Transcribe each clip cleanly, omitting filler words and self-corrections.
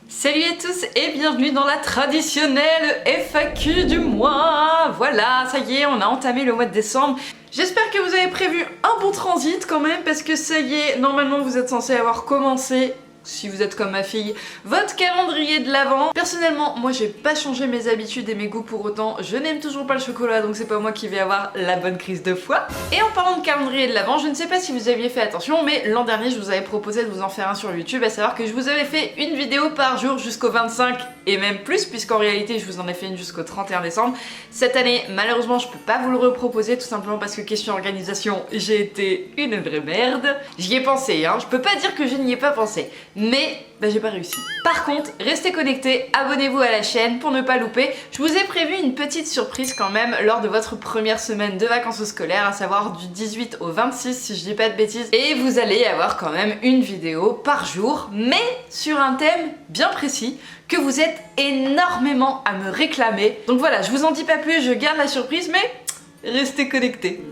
Salut à tous et bienvenue dans la traditionnelle FAQ du mois. Voilà, ça y est, on a entamé le mois de décembre. J'espère que vous avez prévu un bon transit quand même parce que ça y est, normalement vous êtes censé avoir commencé, si vous êtes comme ma fille, votre calendrier de l'Avent. Personnellement, moi j'ai pas changé mes habitudes et mes goûts pour autant, je n'aime toujours pas le chocolat donc c'est pas moi qui vais avoir la bonne crise de foie. Et en parlant de calendrier de l'Avent, je ne sais pas si vous aviez fait attention mais l'an dernier je vous avais proposé de vous en faire un sur YouTube, à savoir que je vous avais fait une vidéo par jour jusqu'au 25 et même plus puisqu'en réalité je vous en ai fait une jusqu'au 31 décembre. Cette année malheureusement je peux pas vous le reproposer tout simplement parce que question organisation j'ai été une vraie merde. J'y ai pensé hein, je peux pas dire que je n'y ai pas pensé. Mais j'ai pas réussi. Par contre, restez connectés, abonnez-vous à la chaîne pour ne pas louper. Je vous ai prévu une petite surprise quand même lors de votre première semaine de vacances scolaires, à savoir du 18 au 26 si je dis pas de bêtises. Et vous allez avoir quand même une vidéo par jour, mais sur un thème bien précis que vous êtes énormément à me réclamer. Donc voilà, je vous en dis pas plus, je garde la surprise, mais restez connectés.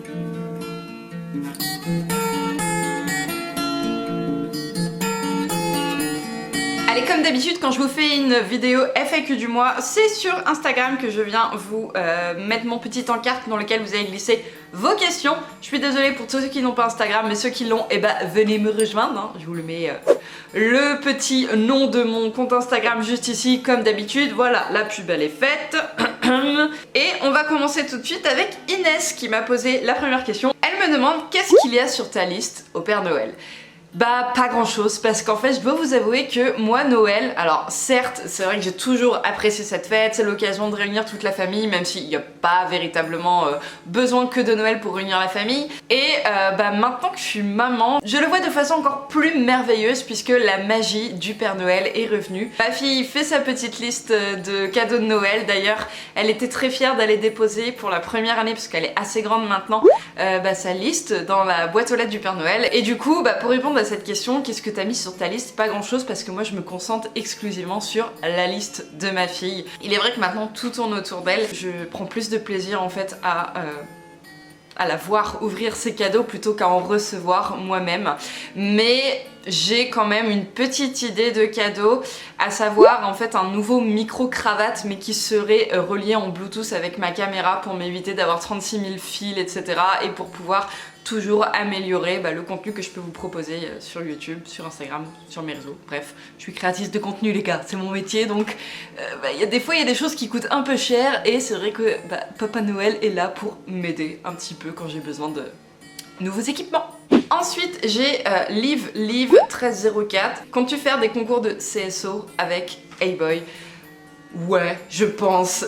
Allez, comme d'habitude, quand je vous fais une vidéo FAQ du mois, c'est sur Instagram que je viens vous mettre mon petit encarte dans lequel vous allez glisser vos questions. Je suis désolée pour tous ceux qui n'ont pas Instagram, mais ceux qui l'ont, venez me rejoindre. Hein. Je vous le mets le petit nom de mon compte Instagram juste ici, comme d'habitude. Voilà, la pub elle est faite. Et on va commencer tout de suite avec Inès qui m'a posé la première question. Elle me demande qu'est-ce qu'il y a sur ta liste au Père Noël. Pas grand chose parce qu'en fait je dois vous avouer que moi Noël, alors certes c'est vrai que j'ai toujours apprécié cette fête, c'est l'occasion de réunir toute la famille même s'il n'y a pas véritablement besoin que de Noël pour réunir la famille et maintenant que je suis maman, je le vois de façon encore plus merveilleuse puisque la magie du Père Noël est revenue. Ma fille fait sa petite liste de cadeaux de Noël, d'ailleurs elle était très fière d'aller déposer pour la première année parce qu'elle est assez grande maintenant sa liste dans la boîte aux lettres du Père Noël et du coup pour répondre à cette question, qu'est-ce que t'as mis sur ta liste? Pas grand chose parce que moi je me concentre exclusivement sur la liste de ma fille. Il est vrai que maintenant tout tourne autour d'elle, je prends plus de plaisir en fait à la voir ouvrir ses cadeaux plutôt qu'à en recevoir moi-même. Mais j'ai quand même une petite idée de cadeau, à savoir en fait un nouveau micro-cravate mais qui serait relié en Bluetooth avec ma caméra pour m'éviter d'avoir 36 000 fils etc. et pour pouvoir toujours améliorer le contenu que je peux vous proposer sur YouTube, sur Instagram, sur mes réseaux. Bref, je suis créatrice de contenu les gars, c'est mon métier donc des fois il y a des choses qui coûtent un peu cher et c'est vrai que Papa Noël est là pour m'aider un petit peu quand j'ai besoin de nouveaux équipements. Ensuite j'ai Liv 1304. Comptes-tu faire des concours de CSO avec Hey-Boy? Ouais, je pense.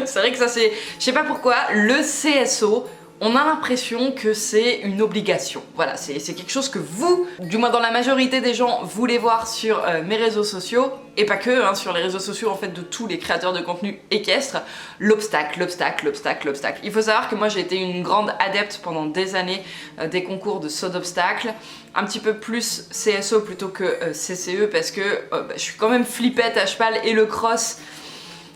C'est vrai que ça c'est... Je sais pas pourquoi, le CSO, on a l'impression que c'est une obligation. Voilà, c'est quelque chose que vous, du moins dans la majorité des gens, voulez voir sur mes réseaux sociaux, et pas que, hein, sur les réseaux sociaux en fait de tous les créateurs de contenu équestre. L'obstacle. Il faut savoir que moi j'ai été une grande adepte pendant des années des concours de saut d'obstacle, un petit peu plus CSO plutôt que CCE parce que je suis quand même flippette à cheval et le cross,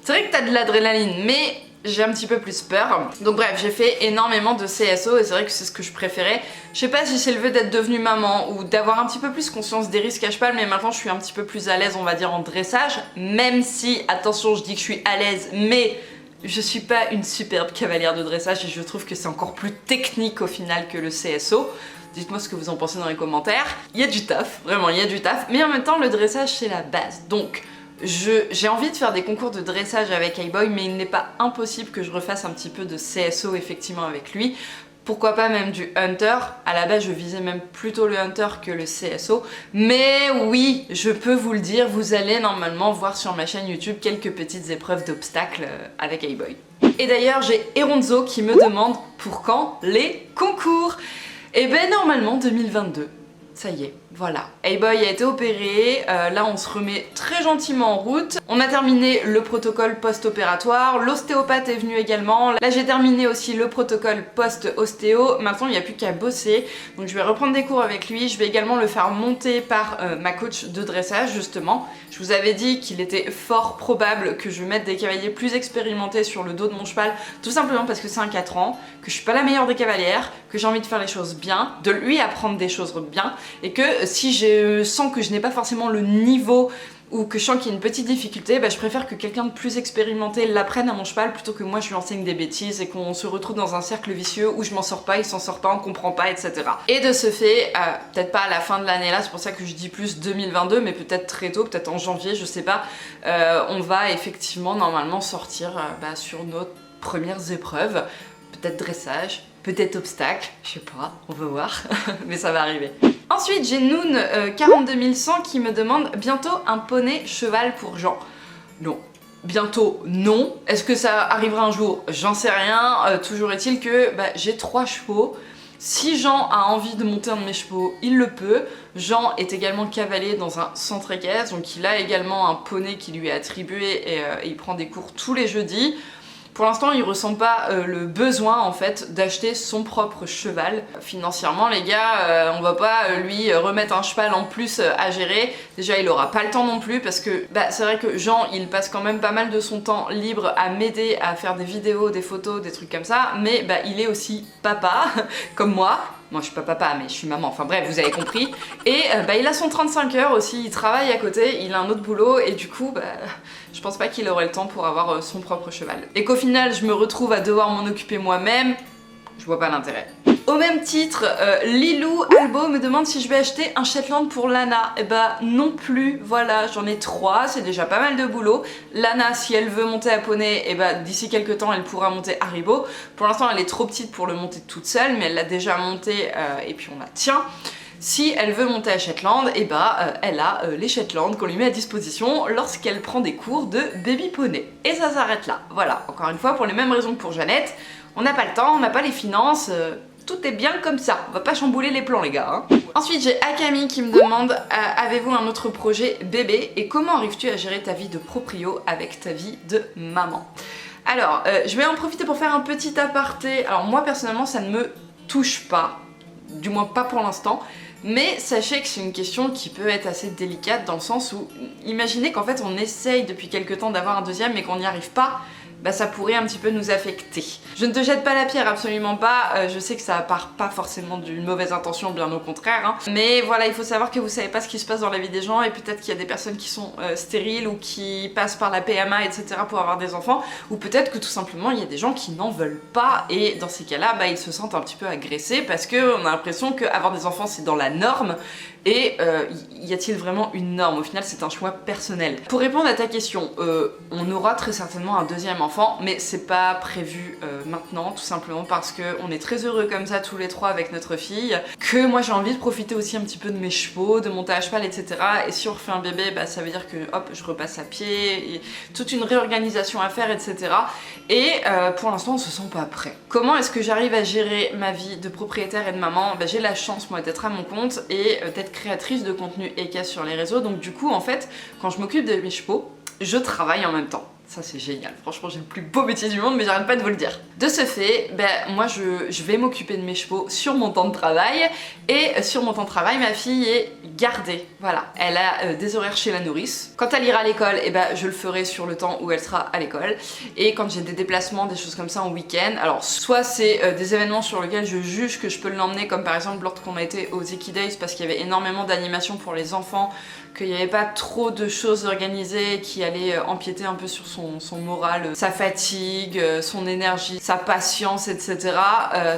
c'est vrai que t'as de l'adrénaline, mais j'ai un petit peu plus peur. Donc bref, j'ai fait énormément de CSO et c'est vrai que c'est ce que je préférais. Je sais pas si c'est le fait d'être devenue maman ou d'avoir un petit peu plus conscience des risques à cheval, mais maintenant je suis un petit peu plus à l'aise on va dire en dressage, même si, attention je dis que je suis à l'aise, mais je suis pas une superbe cavalière de dressage et je trouve que c'est encore plus technique au final que le CSO. Dites-moi ce que vous en pensez dans les commentaires. Il y a du taf, vraiment il y a du taf, mais en même temps le dressage c'est la base. Donc j'ai envie de faire des concours de dressage avec Hey-Boy, mais il n'est pas impossible que je refasse un petit peu de CSO effectivement avec lui. Pourquoi pas même du Hunter? À la base je visais même plutôt le Hunter que le CSO. Mais oui, je peux vous le dire, vous allez normalement voir sur ma chaîne YouTube quelques petites épreuves d'obstacles avec Hey-Boy. Et d'ailleurs j'ai Eronzo qui me demande pour quand les concours? Et normalement 2022. Ça y est, voilà. Hey-Boy a été opéré, là on se remet très gentiment en route. On a terminé le protocole post-opératoire, l'ostéopathe est venu également. Là j'ai terminé aussi le protocole post-ostéo, maintenant il n'y a plus qu'à bosser. Donc je vais reprendre des cours avec lui, je vais également le faire monter par ma coach de dressage justement. Je vous avais dit qu'il était fort probable que je mette des cavaliers plus expérimentés sur le dos de mon cheval, tout simplement parce que c'est un 4 ans, que je suis pas la meilleure des cavalières, que j'ai envie de faire les choses bien, de lui apprendre des choses bien, et que si je sens que je n'ai pas forcément le niveau ou que je sens qu'il y a une petite difficulté, je préfère que quelqu'un de plus expérimenté l'apprenne à mon cheval plutôt que moi je lui enseigne des bêtises et qu'on se retrouve dans un cercle vicieux où je m'en sors pas, il s'en sort pas, on comprend pas, etc. Et de ce fait, peut-être pas à la fin de l'année là, c'est pour ça que je dis plus 2022, mais peut-être très tôt, peut-être en janvier, je sais pas, on va effectivement normalement sortir sur nos premières épreuves, peut-être dressage, peut-être obstacle, je sais pas, on va voir, mais ça va arriver. Ensuite, j'ai Noon 42100 qui me demande bientôt un poney cheval pour Jean. Non. Bientôt, non. Est-ce que ça arrivera un jour? J'en sais rien. Toujours est-il que j'ai 3 chevaux. Si Jean a envie de monter un de mes chevaux, il le peut. Jean est également cavalier dans un centre équestre, donc il a également un poney qui lui est attribué et il prend des cours tous les jeudis. Pour l'instant, il ressent pas le besoin en fait d'acheter son propre cheval. Financièrement, les gars, on va pas lui remettre un cheval en plus à gérer. Déjà, il aura pas le temps non plus parce que c'est vrai que Jean, il passe quand même pas mal de son temps libre à m'aider à faire des vidéos, des photos, des trucs comme ça. Mais il est aussi papa, comme moi. Moi je suis pas papa mais je suis maman, enfin bref vous avez compris. Et il a son 35 heures aussi, il travaille à côté, il a un autre boulot et du coup je pense pas qu'il aurait le temps pour avoir son propre cheval. Et qu'au final je me retrouve à devoir m'en occuper moi-même, je vois pas l'intérêt. Au même titre, Lilou Albo me demande si je vais acheter un Shetland pour Lana. Et non plus, voilà, j'en ai 3, c'est déjà pas mal de boulot. Lana, si elle veut monter à poney, d'ici quelques temps elle pourra monter Haribo. Pour l'instant elle est trop petite pour le monter toute seule, mais elle l'a déjà monté et puis on la tient. Si elle veut monter à Shetland, elle a les Shetland qu'on lui met à disposition lorsqu'elle prend des cours de baby poney. Et ça s'arrête là. Voilà, encore une fois, pour les mêmes raisons que pour Jeannette, on n'a pas le temps, on n'a pas les finances, tout est bien comme ça. On va pas chambouler les plans les gars. Ensuite j'ai Akami qui me demande avez-vous un autre projet bébé et comment arrives-tu à gérer ta vie de proprio avec ta vie de maman? Alors, je vais en profiter pour faire un petit aparté. Alors moi personnellement ça ne me touche pas, du moins pas pour l'instant. Mais sachez que c'est une question qui peut être assez délicate dans le sens où, imaginez qu'en fait on essaye depuis quelques temps d'avoir un deuxième mais qu'on n'y arrive pas, ça pourrait un petit peu nous affecter. Je ne te jette pas la pierre, absolument pas, je sais que ça part pas forcément d'une mauvaise intention, bien au contraire, hein. Mais voilà, il faut savoir que vous savez pas ce qui se passe dans la vie des gens et peut-être qu'il y a des personnes qui sont stériles ou qui passent par la PMA, etc. pour avoir des enfants, ou peut-être que tout simplement il y a des gens qui n'en veulent pas et dans ces cas-là, ils se sentent un petit peu agressés parce qu'on a l'impression qu'avoir des enfants c'est dans la norme. Et y a-t-il vraiment une norme? Au final c'est un choix personnel. Pour répondre à ta question, on aura très certainement un deuxième enfant, mais c'est pas prévu maintenant, tout simplement parce qu'on est très heureux comme ça tous les trois avec notre fille, que moi j'ai envie de profiter aussi un petit peu de mes chevaux, de monter à cheval, etc. Et si on refait un bébé, ça veut dire que hop, je repasse à pied, et toute une réorganisation à faire, etc. Et pour l'instant on se sent pas prêt. Comment est-ce que j'arrive à gérer ma vie de propriétaire et de maman? J'ai la chance moi d'être à mon compte et d'être créatrice de contenu équestre sur les réseaux, donc du coup en fait quand je m'occupe de mes chevaux, je travaille en même temps. Ça c'est génial, franchement j'ai le plus beau métier du monde mais j'arrête pas de vous le dire. De ce fait, moi je vais m'occuper de mes chevaux sur mon temps de travail et sur mon temps de travail ma fille est gardée. Voilà, elle a des horaires chez la nourrice. Quand elle ira à l'école, je le ferai sur le temps où elle sera à l'école. Et quand j'ai des déplacements, des choses comme ça en week-end, alors soit c'est des événements sur lesquels je juge que je peux l'emmener, comme par exemple lorsqu'on a été aux Equidays parce qu'il y avait énormément d'animations pour les enfants, qu'il n'y avait pas trop de choses organisées qui allaient empiéter un peu sur son moral, sa fatigue, son énergie, sa patience, etc.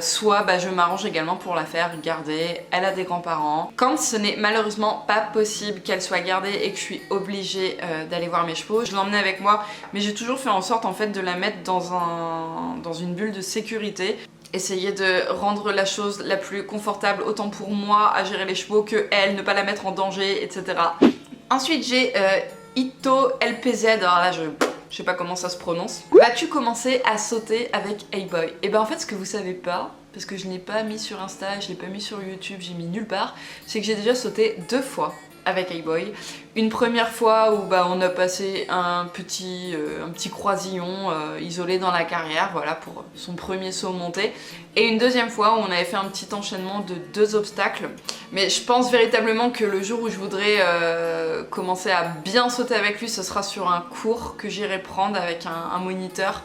Soit je m'arrange également pour la faire garder, elle a des grands-parents. Quand ce n'est malheureusement pas possible qu'elle soit gardée et que je suis obligée d'aller voir mes chevaux, je l'emmène avec moi, mais j'ai toujours fait en sorte en fait de la mettre dans une bulle de sécurité. Essayer de rendre la chose la plus confortable autant pour moi à gérer les chevaux que elle, ne pas la mettre en danger, etc. Ensuite j'ai Ito LPZ, alors là je sais pas comment ça se prononce. Vas-tu commencer à sauter avec A-Boy? Et en fait ce que vous savez pas, parce que je n'ai pas mis sur Insta, je l'ai pas mis sur YouTube, j'ai mis nulle part, c'est que j'ai déjà sauté 2 fois avec A-Boy. Une première fois où on a passé un petit croisillon isolé dans la carrière, voilà, pour son premier saut monté. Et une deuxième fois où on avait fait un petit enchaînement de 2 obstacles. Mais je pense véritablement que le jour où je voudrais commencer à bien sauter avec lui, ce sera sur un cours que j'irai prendre avec un moniteur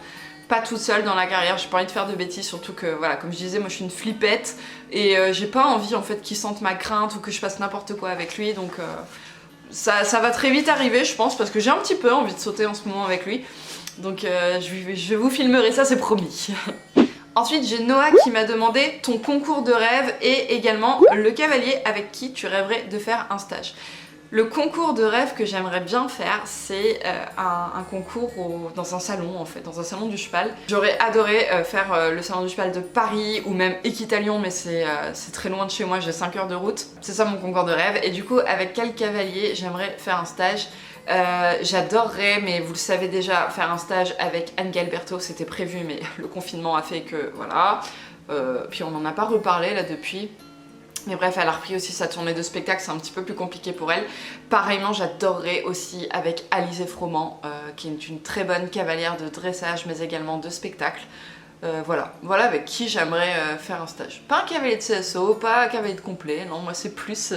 pas toute seule dans la carrière, j'ai pas envie de faire de bêtises, surtout que voilà, comme je disais, moi je suis une flippette et j'ai pas envie en fait qu'il sente ma crainte ou que je fasse n'importe quoi avec lui, donc ça va très vite arriver je pense, parce que j'ai un petit peu envie de sauter en ce moment avec lui, donc je vous filmerai ça, c'est promis. Ensuite j'ai Noah qui m'a demandé ton concours de rêve et également le cavalier avec qui tu rêverais de faire un stage. Le concours de rêve que j'aimerais bien faire, c'est un concours dans un salon en fait, dans un salon du cheval. J'aurais adoré faire le salon du cheval de Paris ou même Équitalion, mais c'est très loin de chez moi, j'ai 5 heures de route. C'est ça mon concours de rêve. Et du coup, avec quel cavalier j'aimerais faire un stage? J'adorerais, mais vous le savez déjà, faire un stage avec Anne Galberto, c'était prévu, mais le confinement a fait que voilà. Puis on n'en a pas reparlé là depuis. Mais bref, elle a repris aussi sa tournée de spectacle, c'est un petit peu plus compliqué pour elle. Pareillement, j'adorerais aussi avec Alizé Froment, qui est une très bonne cavalière de dressage, mais également de spectacle. Voilà avec qui j'aimerais faire un stage. Pas un cavalier de CSO, pas un cavalier de complet, non, moi c'est plus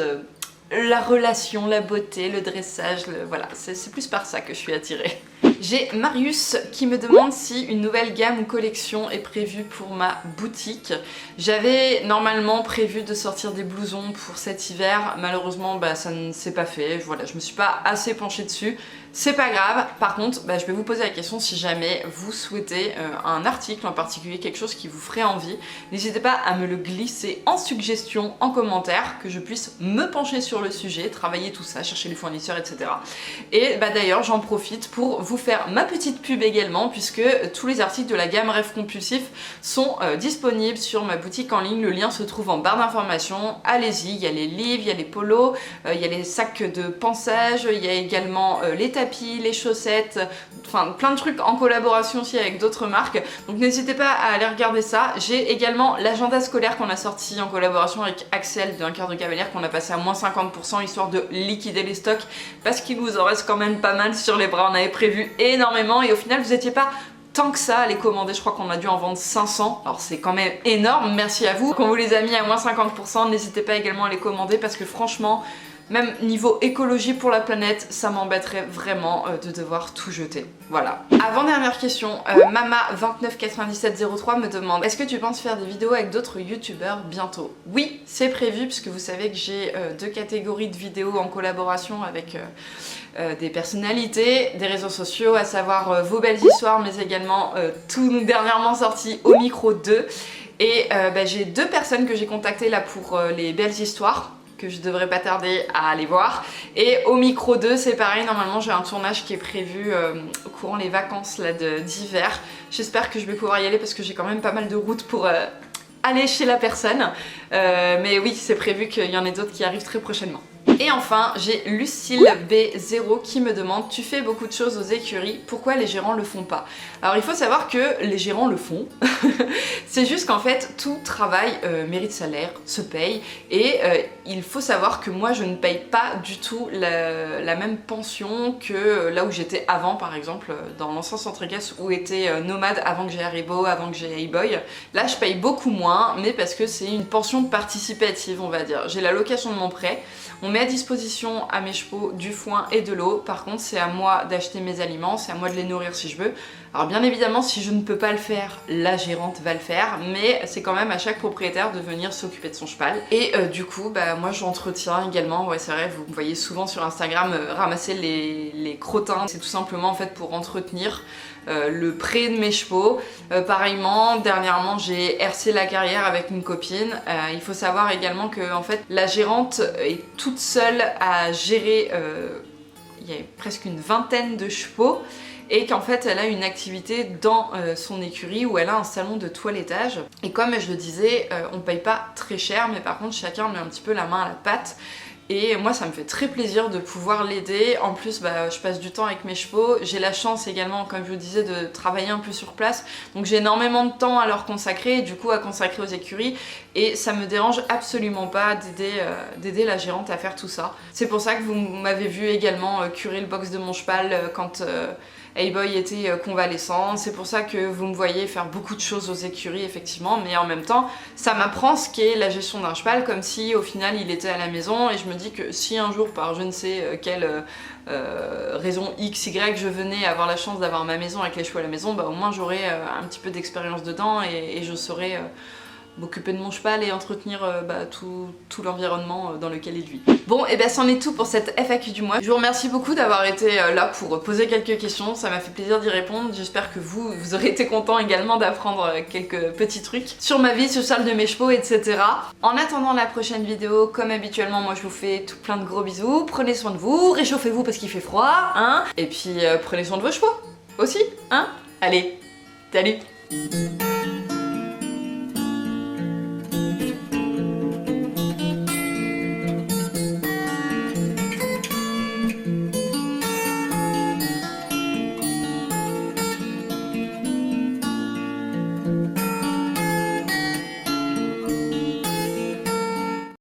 la relation, la beauté, le dressage, voilà, c'est plus par ça que je suis attirée. J'ai Marius qui me demande si une nouvelle gamme ou collection est prévue pour ma boutique. J'avais normalement prévu de sortir des blousons pour cet hiver, malheureusement ça ne s'est pas fait, voilà, je me suis pas assez penchée dessus. C'est pas grave, par contre je vais vous poser la question si jamais vous souhaitez un article en particulier, quelque chose qui vous ferait envie. N'hésitez pas à me le glisser en suggestion, en commentaire, que je puisse me pencher sur le sujet, travailler tout ça, chercher les fournisseurs, etc. Et d'ailleurs j'en profite pour vous faire ma petite pub également, puisque tous les articles de la gamme Rêve Compulsif sont disponibles sur ma boutique en ligne. Le lien se trouve en barre d'informations, allez-y, il y a les livres, il y a les polos, il y a les sacs de pansage, il y a également les tapis, les chaussettes, enfin plein de trucs en collaboration aussi avec d'autres marques, donc n'hésitez pas à aller regarder ça. J'ai également l'agenda scolaire qu'on a sorti en collaboration avec Axel de Un Quart de Cavalière, qu'on a passé à moins 50% histoire de liquider les stocks, parce qu'il vous en reste quand même pas mal sur les bras, on avait prévu énormément et au final vous étiez pas tant que ça à les commander, je crois qu'on a dû en vendre 500, alors c'est quand même énorme, merci à vous. Quand vous les a mis à moins 50%, n'hésitez pas également à les commander, parce que franchement, même niveau écologie pour la planète, ça m'embêterait vraiment de devoir tout jeter. Voilà. Avant-dernière question, Mama299703 me demande: est-ce que tu penses faire des vidéos avec d'autres youtubeurs bientôt? Oui, c'est prévu, puisque vous savez que j'ai deux catégories de vidéos en collaboration avec des personnalités, des réseaux sociaux, à savoir vos belles histoires, mais également tout dernièrement sorti Au Micro 2. Et j'ai deux personnes que j'ai contactées là pour les belles histoires, que je devrais pas tarder à aller voir. Et Au Micro 2 c'est pareil, normalement j'ai un tournage qui est prévu courant les vacances d'hiver. J'espère que je vais pouvoir y aller parce que j'ai quand même pas mal de route pour aller chez la personne. Mais oui, c'est prévu qu'il y en ait d'autres qui arrivent très prochainement. Et enfin, j'ai Lucille B0 qui me demande: tu fais beaucoup de choses aux écuries, pourquoi les gérants le font pas? Alors il faut savoir que les gérants le font, c'est juste qu'en fait tout travail mérite salaire, se paye, et il faut savoir que moi je ne paye pas du tout la même pension que là où j'étais avant, par exemple dans l'ancien centre équestre où était Nomade avant que j'ai Haribo, avant que j'ai Hey-Boy. Là je paye beaucoup moins, mais parce que c'est une pension participative, on va dire. J'ai la location de mon prêt, on met à disposition à mes chevaux du foin et de l'eau, par contre c'est à moi d'acheter mes aliments, c'est à moi de les nourrir si je veux. Alors bien évidemment si je ne peux pas le faire, la gérante va le faire, mais c'est quand même à chaque propriétaire de venir s'occuper de son cheval. Et du coup moi j'entretiens également, ouais c'est vrai, vous me voyez souvent sur Instagram ramasser les crottins, c'est tout simplement en fait pour entretenir le pré de mes chevaux. Pareillement, dernièrement j'ai hercé la carrière avec une copine. Il faut savoir également que en fait la gérante est toute seule à gérer, il y a presque une vingtaine de chevaux, et qu'en fait elle a une activité dans son écurie où elle a un salon de toilettage. Et comme je le disais, on paye pas très cher, mais par contre chacun met un petit peu la main à la pâte. Et moi ça me fait très plaisir de pouvoir l'aider. En plus je passe du temps avec mes chevaux, j'ai la chance également, comme je vous disais, de travailler un peu sur place, donc j'ai énormément de temps à leur consacrer, et du coup à consacrer aux écuries, et ça me dérange absolument pas d'aider la gérante à faire tout ça. C'est pour ça que vous m'avez vu également curer le box de mon cheval quand Hey-Boy était convalescent, c'est pour ça que vous me voyez faire beaucoup de choses aux écuries effectivement, mais en même temps ça m'apprend ce qu'est la gestion d'un cheval, comme si au final il était à la maison et je me me dis que si un jour par je ne sais quelle raison X, Y, je venais avoir la chance d'avoir ma maison avec les chevaux à la maison, bah au moins j'aurais un petit peu d'expérience dedans et je saurais m'occuper de mon cheval et entretenir tout l'environnement dans lequel il vit. Bon, et ben c'en est tout pour cette FAQ du mois. Je vous remercie beaucoup d'avoir été là pour poser quelques questions, ça m'a fait plaisir d'y répondre. J'espère que vous aurez été content également d'apprendre quelques petits trucs sur ma vie sociale de mes chevaux, etc. En attendant la prochaine vidéo, comme habituellement, moi je vous fais tout plein de gros bisous. Prenez soin de vous, réchauffez-vous parce qu'il fait froid, hein. Et puis prenez soin de vos chevaux aussi, hein. Allez, salut.